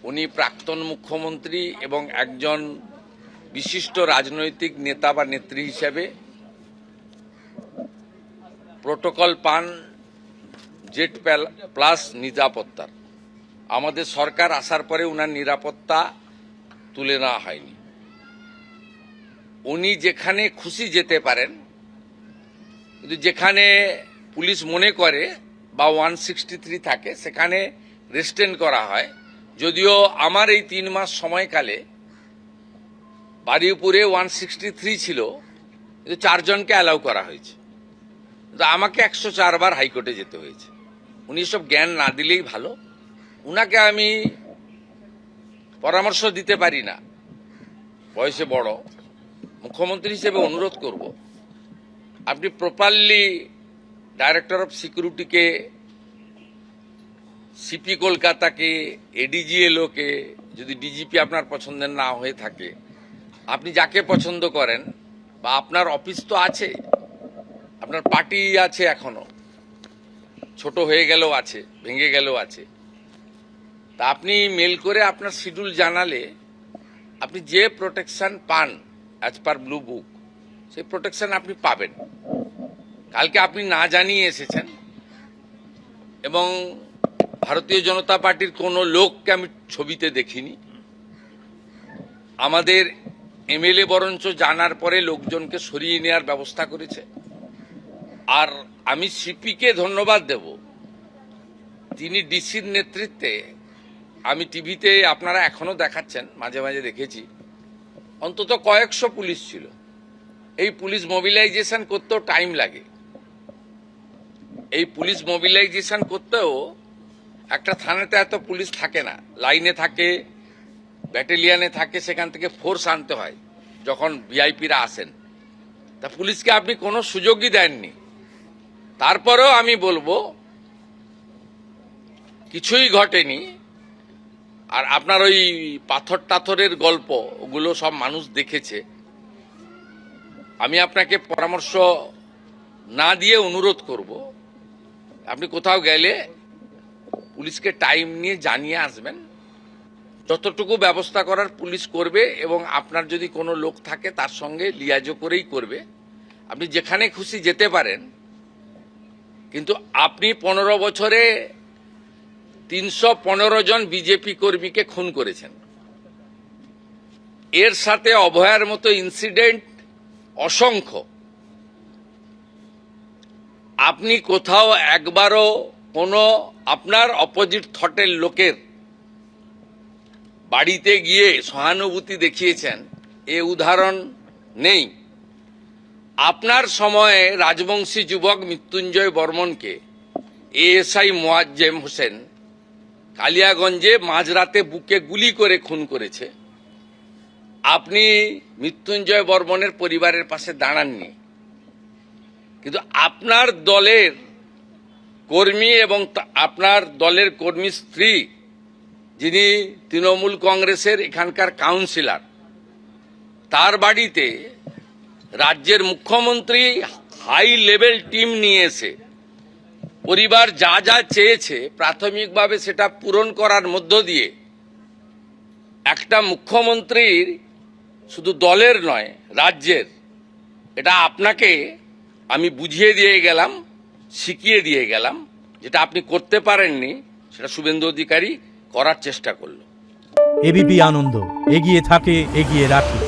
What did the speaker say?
উনি প্রাক্তন মুখ্যমন্ত্রী এবং একজন বিশিষ্ট রাজনৈতিক নেতা বা নেত্রী হিসেবে প্রোটোকল পান জেড প্লাস নিরাপত্তার। আমাদের সরকার আসার পরে উনার নিরাপত্তা তুলে নেওয়া হয়নি। উনি যেখানে খুশি যেতে পারেন, কিন্তু যেখানে পুলিশ মনে করে বা 163 থাকে সেখানে রেস্টেন করা হয়। যদিও আমার এই 3 মাস সময়কালে বারুইপুরে 163 ছিল, কিন্তু 4 জনকে অ্যালাউ করা হয়েছে। কিন্তু আমাকে 104 বার হাইকোর্টে যেতে হয়েছে। উনি সব জ্ঞান না দিলেই ভালো। উনাকে আমি পরামর্শ দিতে পারি না, বয়সে বড়। মুখ্যমন্ত্রী হিসেবে অনুরোধ করব, আপনি প্রপারলি ডাইরেক্টর অফ সিকিউরিটিকে, সিপি কলকাতাকে, এডিজিএলওকে, যদি ডিজিপি আপনার পছন্দের না হয়ে থাকে, আপনি যাকে পছন্দ করেন, বা আপনার অফিস তো আছে, আপনার পার্টি আছে, এখনো ছোট হয়ে গেলেও আছে, ভেঙে গেলেও আছে, তা আপনি মেল করে আপনার শিডিউল জানালে আপনি যে প্রোটেকশন পান অ্যাজ পার ব্লু বুক, সেই প্রোটেকশন আপনি পাবেন। কালকে আপনি না জানিয়ে এসেছেন এবং ভারতীয় জনতা পার্টির কোনো লোককে আমি ছবিতে দেখিনি। আমাদের এমএলএ বরঞ্চ জানার পরে লোকজনকে সরিয়ে নেওয়ার ব্যবস্থা করেছে। আর আমি সিপিকে ধন্যবাদ দেব, তিনি ডিসির নেতৃত্বে, আমি টিভিতে আপনারা এখনো দেখাচ্ছেন, মাঝে মাঝে দেখেছি, অন্তত কয়েকশো পুলিশ ছিল। এই পুলিশ মোবিলাইজেশন করতেও টাইম লাগে। এই পুলিশ মোবিলাইজেশন করতেও একটা থানাতে এত পুলিশ থাকে না, লাইনে থাকে, ব্যাটালিয়ানে থাকে, সেখান থেকে ফোর্স আনতে হয় যখন ভিআইপিরা আসেন। তা পুলিশকে আপনি কোনো সুযোগই দেননি। তারপরেও আমি বলবো কিছুই ঘটেনি। আর আপনার ওই পাথর টাথরের গল্প, ওগুলো সব মানুষ দেখেছে। আমি আপনাকে পরামর্শ না দিয়ে অনুরোধ করব, আপনি কোথাও গেলে পুলিশকে টাইম নিয়ে জানিয়ে আসবেন। যতটুকু ব্যবস্থা করার পুলিশ করবে, এবং আপনার যদি কোনো লোক থাকে তার সঙ্গে লিয়াজো করেই করবে। আপনি যেখানে খুশি যেতে পারেন, কিন্তু আপনি 15 বছরে 315 জন বিজেপি কর্মীকে খুন করেছেন। এর সাথে অভয়ার মতো ইনসিডেন্ট অসংখ্য। আপনি কোথাও একবারও কোনো আপনার অপোজিট থটের লোকের বাড়িতে গিয়ে সহানুভূতি দেখিয়েছেন, এ উদাহরণ নেই। আপনার সময়ে রাজবংশী যুবক মৃত্যুঞ্জয় বর্মনকে এএসআই মোয়াজ্জেম হোসেন কালিয়াগঞ্জে মাঝরাতে বুকে গুলি করে খুন করেছে। আপনি মৃত্যুঞ্জয় বর্মনের পরিবারের পাশে দাঁড়াননি, কিন্তু আপনার দলের কর্মী এবং আপনার দলের কর্মী স্ত্রী, যিনি তৃণমূল কংগ্রেসের এখানকার কাউন্সিলর, তার বাড়িতে রাজ্যের মুখ্যমন্ত্রী হাই লেভেল টিম নিয়ে এসে পরিবার যা যা চেয়েছে প্রাথমিকভাবে সেটা পূরণ করার মধ্য দিয়ে একটা মুখ্যমন্ত্রীর, শুধু দলের নয় রাজ্যের, এটা আপনাকে আমি বুঝিয়ে দিয়ে গেলাম, শিখিয়ে দিয়ে গেলাম। যেটা আপনি করতে পারেননি সেটা শুভেন্দু অধিকারী করার চেষ্টা করলো। এবিপি আনন্দ, এগিয়ে থাকে, এগিয়ে রাখে।